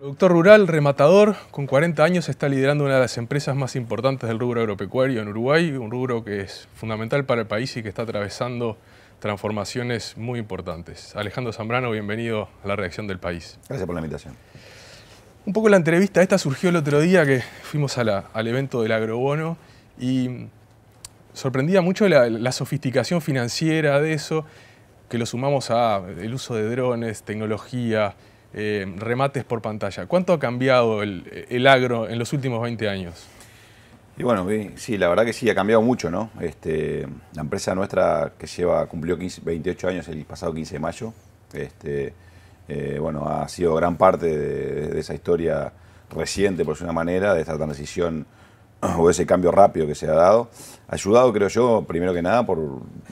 Productor rural, rematador, con 40 años está liderando una de las empresas más importantes del rubro agropecuario en Uruguay, un rubro que es fundamental para el país y que está atravesando transformaciones muy importantes. Alejandro Zambrano, bienvenido a la Redacción del País. Gracias por la invitación. Un poco la entrevista esta surgió el otro día que fuimos al evento del agrobono y sorprendía mucho la sofisticación financiera de eso, que lo sumamos al uso de drones, tecnología, remates por pantalla. ¿Cuánto ha cambiado el agro en los últimos 20 años? Y bueno, sí, la verdad que sí, ha cambiado mucho, ¿no? La empresa nuestra que cumplió 28 años el pasado 15 de mayo, bueno, ha sido gran parte de esa historia reciente, por decir una manera, de esta transición o ese cambio rápido que se ha dado. Ayudado, creo yo, primero que nada, por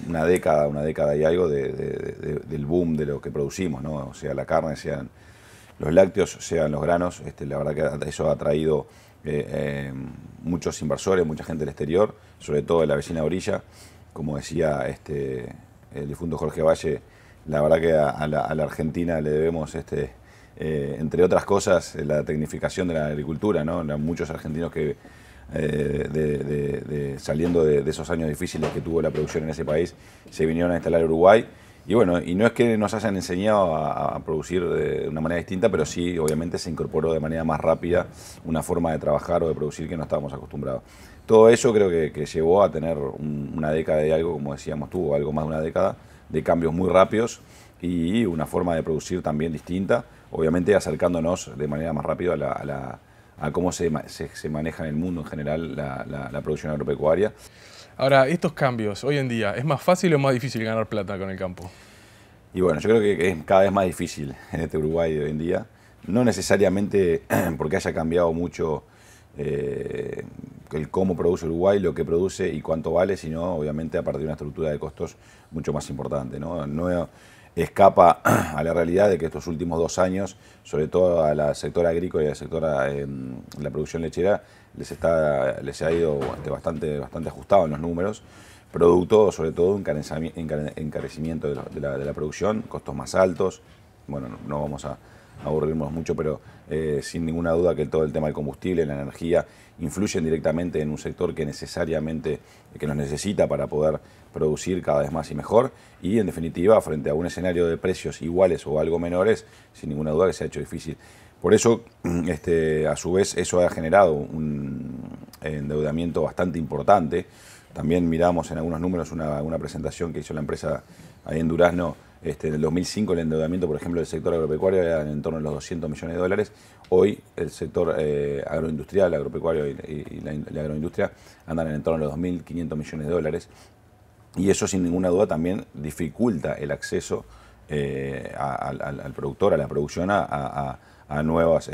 una década y algo del boom de lo que producimos, ¿no? O sea, la carne, sean los lácteos, sean los granos. La verdad que eso ha traído muchos inversores, mucha gente del exterior, sobre todo de la vecina orilla. Como decía el difunto Jorge Valle, la verdad que a la Argentina le debemos, entre otras cosas, la tecnificación de la agricultura, ¿no? Muchos argentinos que saliendo de esos años difíciles que tuvo la producción en ese país, se vinieron a instalar a Uruguay. Y bueno, y no es que nos hayan enseñado a producir de una manera distinta, pero sí, obviamente, se incorporó de manera más rápida una forma de trabajar o de producir que no estábamos acostumbrados. Todo eso creo que llevó a tener una década y algo, como decíamos tú, algo más de una década, de cambios muy rápidos y una forma de producir también distinta, obviamente acercándonos de manera más rápida a cómo se maneja en el mundo en general la producción agropecuaria. Ahora, estos cambios, hoy en día, ¿es más fácil o más difícil ganar plata con el campo? Y bueno, yo creo que es cada vez más difícil en este Uruguay de hoy en día. No necesariamente porque haya cambiado mucho el cómo produce Uruguay, lo que produce y cuánto vale, sino obviamente a partir de una estructura de costos mucho más importante, ¿no? No escapa a la realidad de que estos últimos 2 años, sobre todo al sector agrícola y al sector de la producción lechera, les ha ido bastante ajustado en los números, producto sobre todo de encarecimiento de la producción, costos más altos. Bueno, no vamos a aburrirnos mucho, pero sin ninguna duda que todo el tema del combustible, la energía, influyen directamente en un sector que necesariamente que nos necesita para poder producir cada vez más y mejor, y en definitiva frente a un escenario de precios iguales o algo menores, sin ninguna duda que se ha hecho difícil. Por eso, a su vez, eso ha generado un endeudamiento bastante importante. También miramos en algunos números una presentación que hizo la empresa ahí en Durazno. En el 2005 el endeudamiento, por ejemplo, del sector agropecuario era en torno a los 200 millones de dólares. Hoy el sector agroindustrial, agropecuario y la agroindustria andan en torno a los 2.500 millones de dólares. Y eso sin ninguna duda también dificulta el acceso al productor, a la producción, a nuevas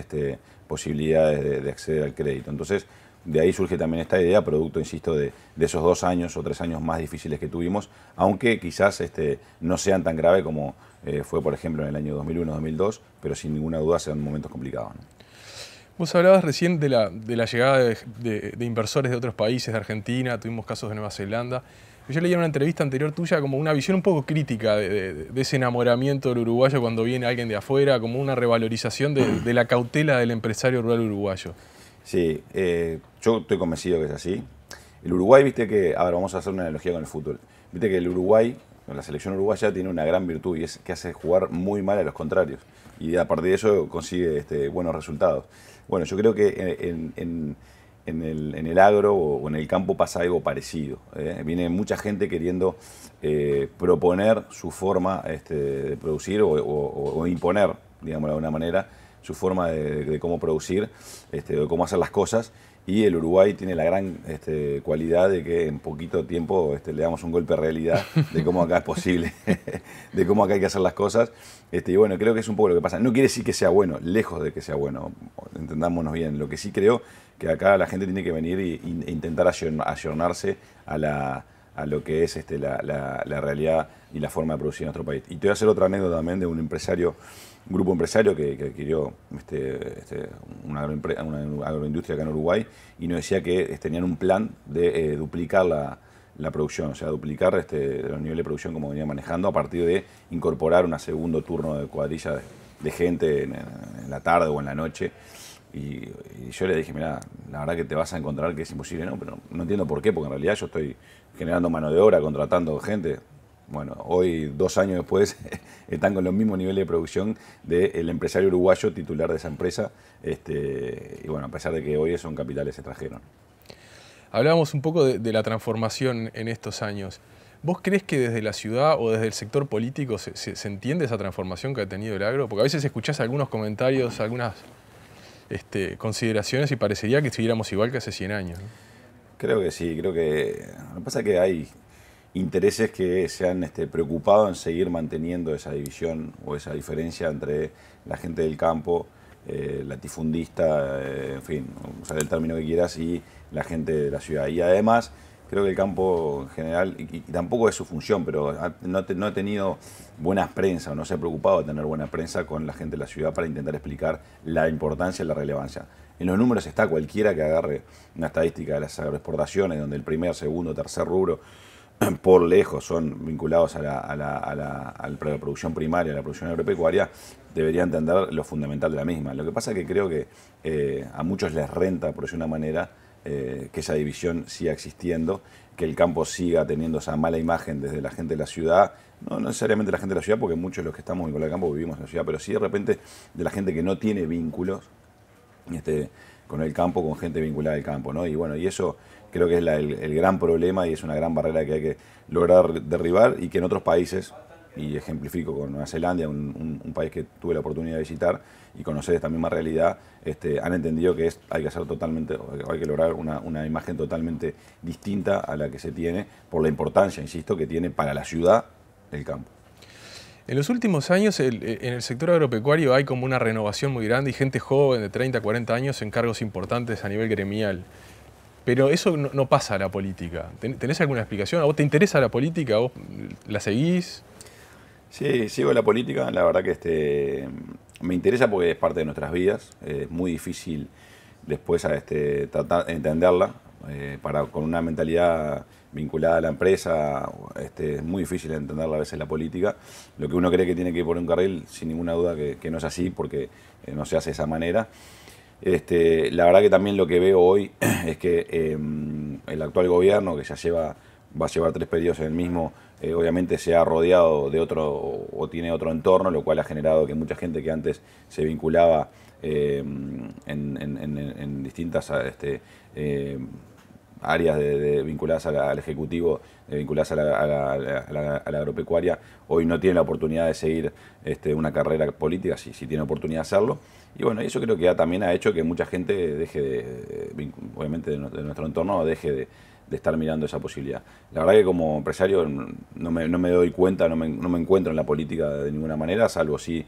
posibilidades de acceder al crédito. Entonces, de ahí surge también esta idea, producto, insisto, de esos 2 años o 3 años más difíciles que tuvimos, aunque quizás no sean tan graves como fue, por ejemplo, en el año 2001-2002, pero sin ninguna duda sean momentos complicados, ¿no? Vos hablabas recién de la llegada de inversores de otros países, de Argentina, tuvimos casos de Nueva Zelanda. Yo leía en una entrevista anterior tuya como una visión un poco crítica de ese enamoramiento del uruguayo cuando viene alguien de afuera, como una revalorización de la cautela del empresario rural uruguayo. Sí, yo estoy convencido que es así. El Uruguay, viste que, ahora vamos a hacer una analogía con el fútbol. Viste que el Uruguay, la selección uruguaya tiene una gran virtud y es que hace jugar muy mal a los contrarios. Y a partir de eso consigue buenos resultados. Bueno, yo creo que en el agro o en el campo pasa algo parecido. Viene mucha gente queriendo proponer su forma de producir o imponer, digamos de alguna manera, su forma de cómo producir, de cómo hacer las cosas. Y el Uruguay tiene la gran cualidad de que en poquito tiempo le damos un golpe de realidad de cómo acá es posible, de cómo acá hay que hacer las cosas. Y bueno, creo que es un poco lo que pasa. No quiere decir que sea bueno, lejos de que sea bueno, entendámonos bien. Lo que sí creo que acá la gente tiene que venir e intentar ayornarse a lo que es la realidad y la forma de producir en nuestro país. Y te voy a hacer otra anécdota también de un grupo empresario que adquirió una agroindustria acá en Uruguay y nos decía que tenían un plan de duplicar la producción, o sea, duplicar los niveles de producción como venía manejando a partir de incorporar un segundo turno de cuadrilla de gente en la tarde o en la noche. Y yo le dije, mira, la verdad que te vas a encontrar que es imposible, ¿no? Pero no entiendo por qué, porque en realidad yo estoy generando mano de obra, contratando gente. Bueno, hoy, 2 años después, están con los mismos niveles de producción del empresario uruguayo titular de esa empresa. Y bueno, a pesar de que hoy son capitales extranjeros. Hablábamos un poco de la transformación en estos años. ¿Vos crees que desde la ciudad o desde el sector político se entiende esa transformación que ha tenido el agro? Porque a veces escuchás algunos comentarios, algunas consideraciones y parecería que siguiéramos igual que hace 100 años, ¿no? Creo que sí, creo que... Lo que pasa es que hay intereses que se han preocupado en seguir manteniendo esa división o esa diferencia entre la gente del campo, latifundista, en fin, usar el término que quieras, y la gente de la ciudad. Y además, creo que el campo en general, y tampoco es su función, pero no ha tenido buenas prensas, o no se ha preocupado de tener buena prensa con la gente de la ciudad para intentar explicar la importancia y la relevancia. En los números está cualquiera que agarre una estadística de las agroexportaciones, donde el primer, segundo, tercer rubro, por lejos, son vinculados a la producción primaria, a la producción agropecuaria, debería entender lo fundamental de la misma. Lo que pasa es que creo que a muchos les renta, por decir una manera, que esa división siga existiendo, que el campo siga teniendo esa mala imagen desde la gente de la ciudad, no necesariamente la gente de la ciudad, porque muchos de los que estamos vinculados al campo vivimos en la ciudad, pero sí de repente de la gente que no tiene vínculos con el campo, con gente vinculada al campo, ¿no? Y bueno, y eso creo que es el gran problema y es una gran barrera que hay que lograr derribar, y que en otros países, y ejemplifico con Nueva Zelanda, un país que tuve la oportunidad de visitar y conocer esta misma realidad, han entendido que hay que hacer hay que lograr una imagen totalmente distinta a la que se tiene, por la importancia, insisto, que tiene para la ciudad el campo. En los últimos años en el sector agropecuario hay como una renovación muy grande y gente joven de 30, 40 años en cargos importantes a nivel gremial. Pero eso no pasa a la política. ¿Tenés alguna explicación? ¿A vos te interesa la política? ¿A vos la seguís? Sí, sigo la política. La verdad que me interesa porque es parte de nuestras vidas. Es muy difícil después tratar de entenderla. Con una mentalidad vinculada a la empresa, es muy difícil entenderla a veces la política. Lo que uno cree que tiene que ir por un carril, sin ninguna duda que no es así, porque no se hace de esa manera. La verdad que también lo que veo hoy es que el actual gobierno, que va a llevar 3 periodos en el mismo, obviamente se ha rodeado de otro, o tiene otro entorno, lo cual ha generado que mucha gente que antes se vinculaba en distintas áreas vinculadas al Ejecutivo, vinculadas a la agropecuaria, hoy no tiene la oportunidad de seguir una carrera política, sí tiene oportunidad de hacerlo. Y bueno, eso creo que también ha hecho que mucha gente deje obviamente de nuestro entorno, deje de estar mirando esa posibilidad. La verdad que como empresario no me doy cuenta, no me encuentro en la política de ninguna manera, salvo sí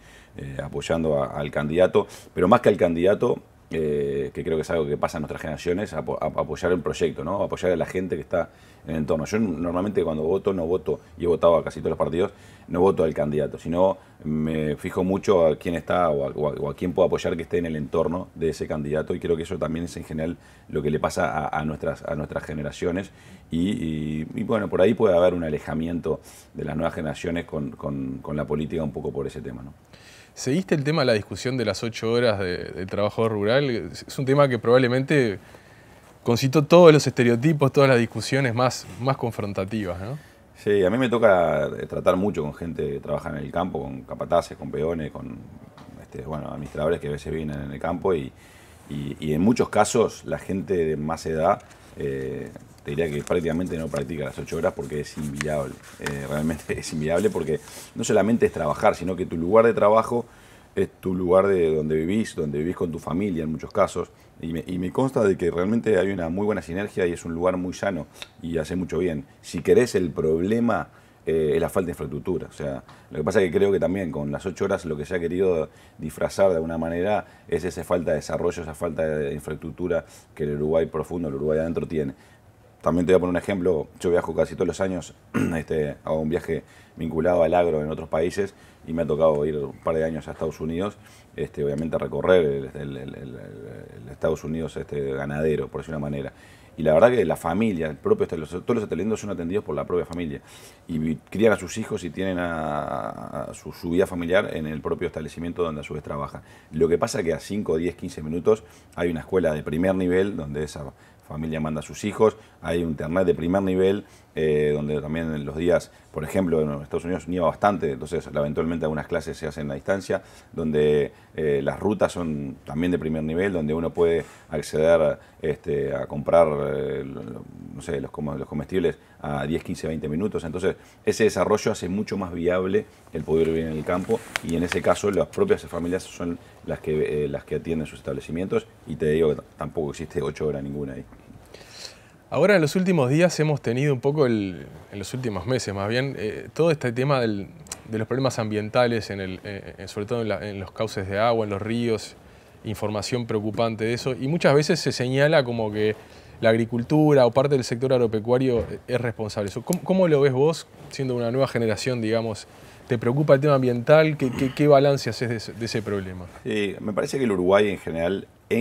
apoyando al candidato, pero más que al candidato, que creo que es algo que pasa en nuestras generaciones, apoyar el proyecto, ¿no? Apoyar a la gente que está en el entorno. Yo normalmente cuando voto, no voto, y he votado a casi todos los partidos, no voto al candidato, sino me fijo mucho a quién está o a quién puedo apoyar que esté en el entorno de ese candidato, y creo que eso también es en general lo que le pasa a nuestras generaciones, y bueno, por ahí puede haber un alejamiento de las nuevas generaciones con la política un poco por ese tema, ¿no? ¿Seguiste el tema de la discusión de las 8 horas de trabajo rural? Es un tema que probablemente concitó todos los estereotipos, todas las discusiones más confrontativas, ¿no? Sí, a mí me toca tratar mucho con gente que trabaja en el campo, con capataces, con peones, con administradores que a veces viven en el campo, y en muchos casos la gente de más edad, te diría que prácticamente no practica las 8 horas porque es inviable. Realmente es inviable porque no solamente es trabajar, sino que tu lugar de trabajo es tu lugar de donde vivís con tu familia en muchos casos. Y me consta de que realmente hay una muy buena sinergia y es un lugar muy sano y hace mucho bien. Si querés, el problema es la falta de infraestructura. O sea, lo que pasa es que creo que también con las 8 horas lo que se ha querido disfrazar de alguna manera es esa falta de desarrollo, esa falta de infraestructura que el Uruguay profundo, el Uruguay adentro tiene. También te voy a poner un ejemplo. Yo viajo casi todos los años, hago un viaje vinculado al agro en otros países, y me ha tocado ir un par de años a Estados Unidos, obviamente recorrer el Estados Unidos ganadero, por decir una manera. Y la verdad que la familia, todos los establecimientos son atendidos por la propia familia. Y crían a sus hijos y tienen a su vida familiar en el propio establecimiento donde a su vez trabajan. Lo que pasa es que a 5, 10, 15 minutos hay una escuela de primer nivel donde esa familia manda a sus hijos, hay un internet de primer nivel, donde también en los días, por ejemplo, en Estados Unidos nieva bastante, entonces eventualmente algunas clases se hacen a distancia, donde las rutas son también de primer nivel, donde uno puede acceder a comprar no sé, los comestibles a 10, 15, 20 minutos. Entonces ese desarrollo hace mucho más viable el poder vivir en el campo, y en ese caso las propias familias son las que atienden sus establecimientos, y te digo que tampoco existe 8 horas ninguna ahí. Ahora en los últimos días hemos tenido un poco, en los últimos meses más bien, todo este tema de los problemas ambientales, sobre todo en los cauces de agua, en los ríos, información preocupante de eso, y muchas veces se señala como que la agricultura o parte del sector agropecuario es responsable. ¿Cómo lo ves vos, siendo una nueva generación, digamos? ¿Te preocupa el tema ambiental? ¿Qué balance haces de ese problema? Sí, me parece que el Uruguay en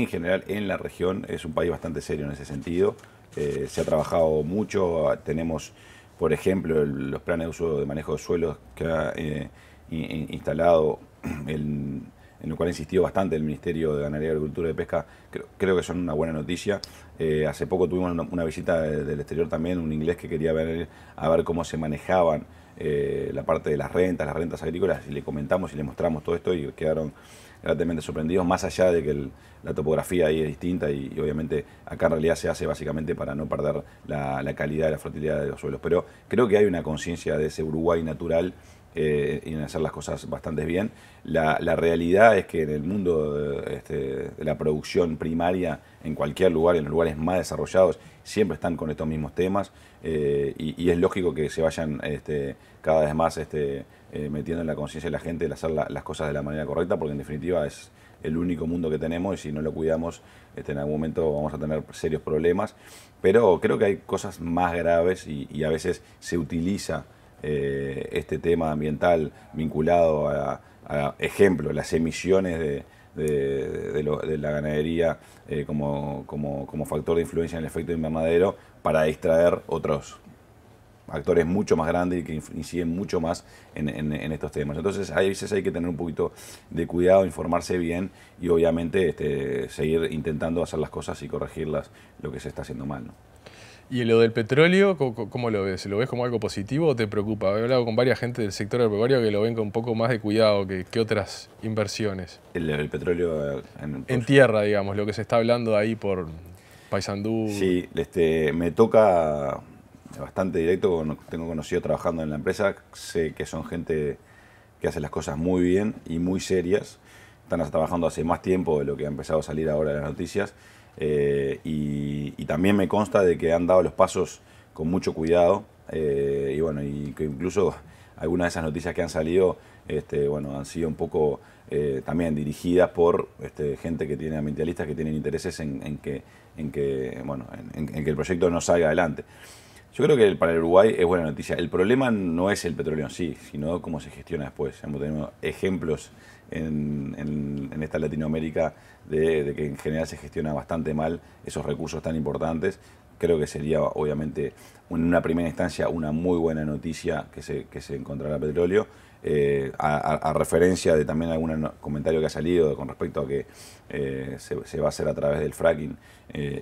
general en la región es un país bastante serio en ese sentido. Se ha trabajado mucho, tenemos, por ejemplo, los planes de uso de manejo de suelos que ha instalado, en lo cual insistió bastante el Ministerio de Ganadería, Agricultura y Pesca. Creo que son una buena noticia. Hace poco tuvimos una visita del exterior también, un inglés que quería ver cómo se manejaban la parte de las rentas agrícolas, y le comentamos y le mostramos todo esto y quedaron gratamente sorprendidos, más allá de que la topografía ahí es distinta, y obviamente acá en realidad se hace básicamente para no perder la calidad y la fertilidad de los suelos. Pero creo que hay una conciencia de ese Uruguay natural y en hacer las cosas bastante bien. La realidad es que en el mundo de la producción primaria, en cualquier lugar, en los lugares más desarrollados, siempre están con estos mismos temas, y es lógico que se vayan cada vez más metiendo en la conciencia de la gente de hacer las cosas de la manera correcta, porque en definitiva es el único mundo que tenemos, y si no lo cuidamos, en algún momento vamos a tener serios problemas. Pero creo que hay cosas más graves, y a veces se utiliza este tema ambiental vinculado a ejemplo, las emisiones de la ganadería como factor de influencia en el efecto invernadero, para distraer otros actores mucho más grandes y que inciden mucho más en estos temas. Entonces a veces hay que tener un poquito de cuidado, informarse bien, y obviamente seguir intentando hacer las cosas y corregirlas, lo que se está haciendo mal, ¿no? ¿Y lo del petróleo, cómo lo ves? ¿Lo ves como algo positivo o te preocupa? He hablado con varias gente del sector agropecuario que lo ven con un poco más de cuidado que otras inversiones. El petróleo en tierra, digamos, lo que se está hablando ahí por Paysandú. Sí, me toca bastante directo, tengo conocido trabajando en la empresa, sé que son gente que hace las cosas muy bien y muy serias, están trabajando hace más tiempo de lo que ha empezado a salir ahora de las noticias, y también me consta de que han dado los pasos con mucho cuidado, y bueno, y que incluso algunas de esas noticias que han salido han sido un poco también dirigidas por gente que tiene ambientalistas, que tienen intereses en que el proyecto no salga adelante. Yo creo que para el Uruguay es buena noticia. El problema no es el petróleo en sí, sino cómo se gestiona después. Tenemos ejemplos en esta Latinoamérica de que en general se gestiona bastante mal esos recursos tan importantes. Creo que sería, obviamente, en una primera instancia, una muy buena noticia que se encontrara petróleo. A referencia de también algún comentario que ha salido con respecto a que se va a hacer a través del fracking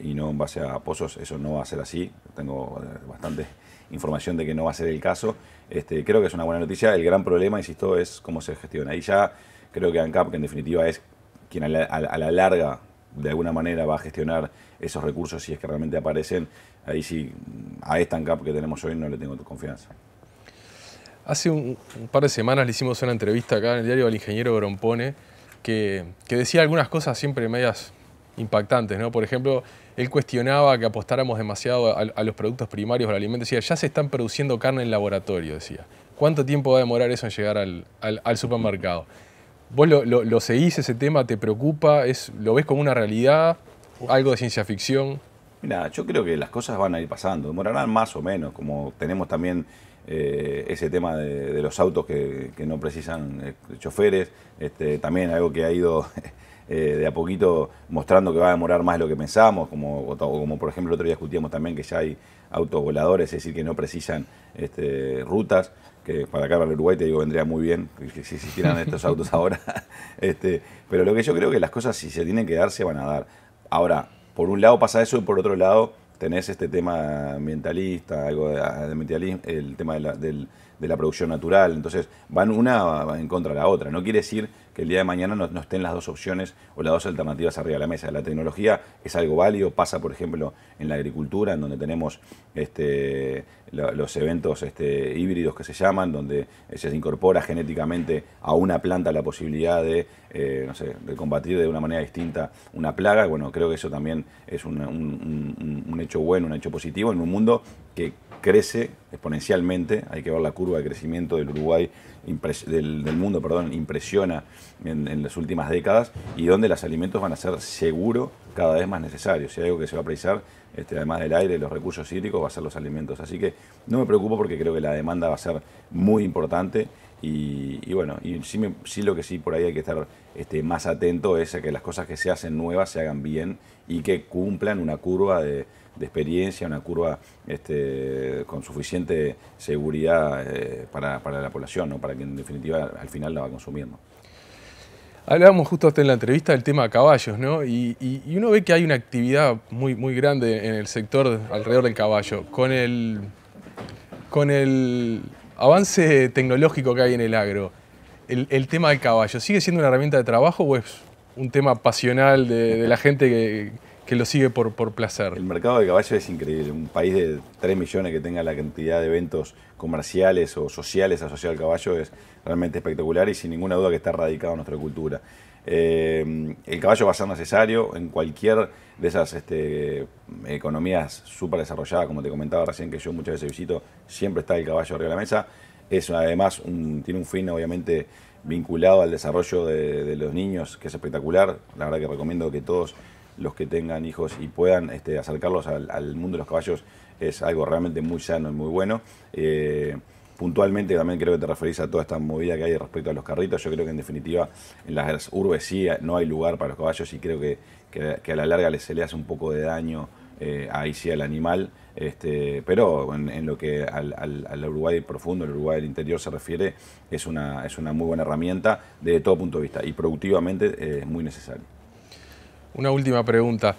y no en base a pozos, eso no va a ser así. Tengo bastante información de que no va a ser el caso. Creo que es una buena noticia. El gran problema, insisto, es cómo se gestiona. Y ya creo que ANCAP, que en definitiva es quien a la larga de alguna manera va a gestionar esos recursos si es que realmente aparecen, ahí sí, a esta ANCAP que tenemos hoy no le tengo confianza. Hace un par de semanas le hicimos una entrevista acá en el diario al ingeniero Grompone que decía algunas cosas siempre medias impactantes, ¿no? Por ejemplo, él cuestionaba que apostáramos demasiado a los productos primarios, al alimento. Decía, ya se están produciendo carne en laboratorio, decía. ¿Cuánto tiempo va a demorar eso en llegar al supermercado? ¿Vos lo seguís ese tema? ¿Te preocupa? ¿Lo ves como una realidad? ¿Algo de ciencia ficción? Mira, yo creo que las cosas van a ir pasando, demorarán más o menos, como tenemos también ese tema de los autos que no precisan choferes, también algo que ha ido de a poquito mostrando que va a demorar más de lo que pensábamos, como por ejemplo el otro día discutíamos también que ya hay autos voladores, es decir, que no precisan rutas, que para acá, para el Uruguay, te digo, vendría muy bien que si existieran estos autos ahora. Pero lo que yo creo que las cosas, si se tienen que dar, se van a dar. Ahora, por un lado pasa eso y por otro lado tenés este tema ambientalista, algo de ambientalismo, el tema de la producción natural. Entonces, van una en contra de la otra. No quiere decir que el día de mañana no estén las dos opciones o las dos alternativas arriba de la mesa. La tecnología es algo válido, pasa, por ejemplo, en la agricultura, en donde tenemos los eventos híbridos que se llaman, donde se incorpora genéticamente a una planta la posibilidad de, no sé, de combatir de una manera distinta una plaga. Bueno, creo que eso también es un hecho bueno, un hecho positivo en un mundo que crece exponencialmente. Hay que ver la curva de crecimiento del Uruguay, del mundo, perdón, impresiona en las últimas décadas, y donde los alimentos van a ser seguro cada vez más necesarios. Si hay algo que se va a precisar, además del aire y los recursos hídricos, va a ser los alimentos. Así que no me preocupo porque creo que la demanda va a ser muy importante y bueno, y sí lo que sí por ahí hay que estar más atento es a que las cosas que se hacen nuevas se hagan bien y que cumplan una curva de experiencia, una curva con suficiente seguridad para la población, ¿no? Para que en definitiva al final la va consumiendo. Hablábamos justo hasta en la entrevista del tema caballos, ¿no? Y uno ve que hay una actividad muy, muy grande en el sector alrededor del caballo. Con el avance tecnológico que hay en el agro, el tema del caballo, ¿sigue siendo una herramienta de trabajo o es un tema pasional de la gente que lo sigue por placer? El mercado de caballo es increíble. Un país de 3 millones que tenga la cantidad de eventos comerciales o sociales asociados al caballo es realmente espectacular y sin ninguna duda que está radicado en nuestra cultura. El caballo va a ser necesario en cualquier de esas economías súper desarrolladas, como te comentaba recién, que yo muchas veces visito, siempre está el caballo arriba de la mesa. Es además tiene un fin obviamente vinculado al desarrollo de los niños, que es espectacular. La verdad que recomiendo que todos los que tengan hijos y puedan acercarlos al mundo de los caballos, es algo realmente muy sano y muy bueno. Puntualmente también creo que te referís a toda esta movida que hay respecto a los carritos. Yo creo que en definitiva en las urbes sí no hay lugar para los caballos y creo que a la larga se le hace un poco de daño ahí sí al animal. Pero en lo que al Uruguay profundo, al Uruguay del interior se refiere, es una muy buena herramienta desde todo punto de vista y productivamente es muy necesario. Una última pregunta.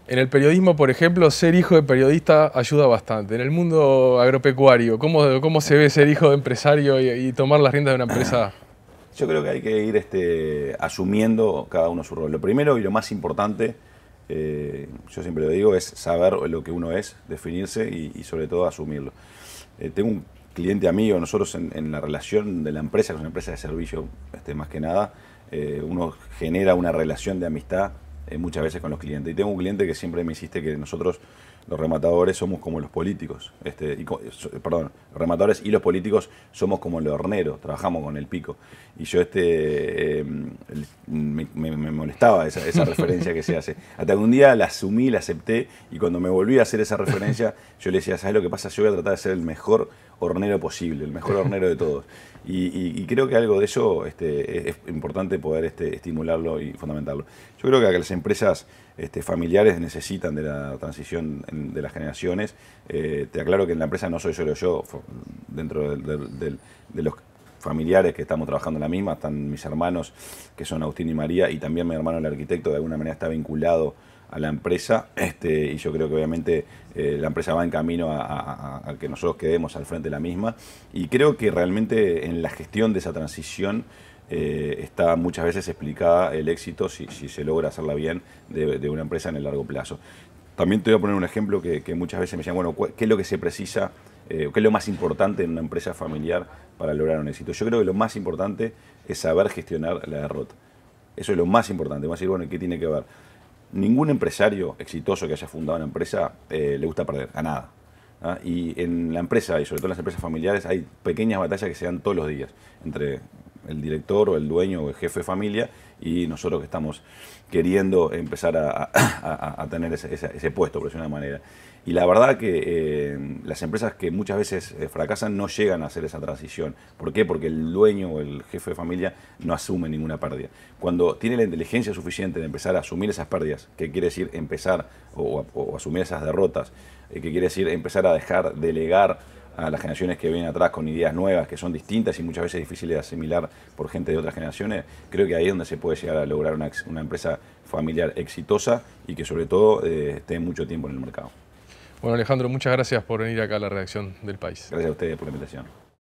En el periodismo, por ejemplo, ser hijo de periodista ayuda bastante. En el mundo agropecuario, ¿cómo se ve ser hijo de empresario y tomar las riendas de una empresa? Yo creo que hay que ir asumiendo cada uno su rol. Lo primero y lo más importante, yo siempre lo digo, es saber lo que uno es, definirse y sobre todo asumirlo. Tengo un cliente amigo, nosotros en la relación de la empresa, que es una empresa de servicio más que nada, uno genera una relación de amistad muchas veces con los clientes. Y tengo un cliente que siempre me insiste que nosotros, los rematadores, somos como los políticos. Perdón, los rematadores y los políticos somos como el hornero, trabajamos con el pico. Y yo me molestaba esa referencia que se hace. Hasta que un día la asumí, la acepté, y cuando me volví a hacer esa referencia, yo le decía, ¿sabes lo que pasa? Yo voy a tratar de ser el mejor hornero posible, el mejor hornero de todos. Y creo que algo de eso es importante poder estimularlo y fundamentarlo. Yo creo que las empresas familiares necesitan de la transición de las generaciones. Te aclaro que en la empresa no soy solo yo, dentro de los familiares que estamos trabajando en la misma, están mis hermanos que son Agustín y María, y también mi hermano el arquitecto de alguna manera está vinculado a la empresa, y yo creo que obviamente la empresa va en camino a que nosotros quedemos al frente de la misma, y creo que realmente en la gestión de esa transición está muchas veces explicada el éxito, si se logra hacerla bien, de una empresa en el largo plazo. También te voy a poner un ejemplo que muchas veces me decían, bueno, ¿qué es lo que se precisa, qué es lo más importante en una empresa familiar para lograr un éxito? Yo creo que lo más importante es saber gestionar la derrota. Eso es lo más importante. Vamos a decir, bueno, ¿qué tiene que ver? Ningún empresario exitoso que haya fundado una empresa le gusta perder, a nada. ¿Ah? Y en la empresa, y sobre todo en las empresas familiares, hay pequeñas batallas que se dan todos los días, entre el director o el dueño o el jefe de familia, y nosotros que estamos queriendo empezar a tener ese puesto, por decirlo de una manera. Y la verdad que las empresas que muchas veces fracasan no llegan a hacer esa transición. ¿Por qué? Porque el dueño o el jefe de familia no asume ninguna pérdida. Cuando tiene la inteligencia suficiente de empezar a asumir esas pérdidas, que quiere decir empezar o asumir esas derrotas, que quiere decir empezar a dejar delegar a las generaciones que vienen atrás con ideas nuevas que son distintas y muchas veces difíciles de asimilar por gente de otras generaciones, creo que ahí es donde se puede llegar a lograr una empresa familiar exitosa y que sobre todo esté mucho tiempo en el mercado. Bueno, Alejandro, muchas gracias por venir acá a la redacción del País. Gracias a ustedes por la invitación.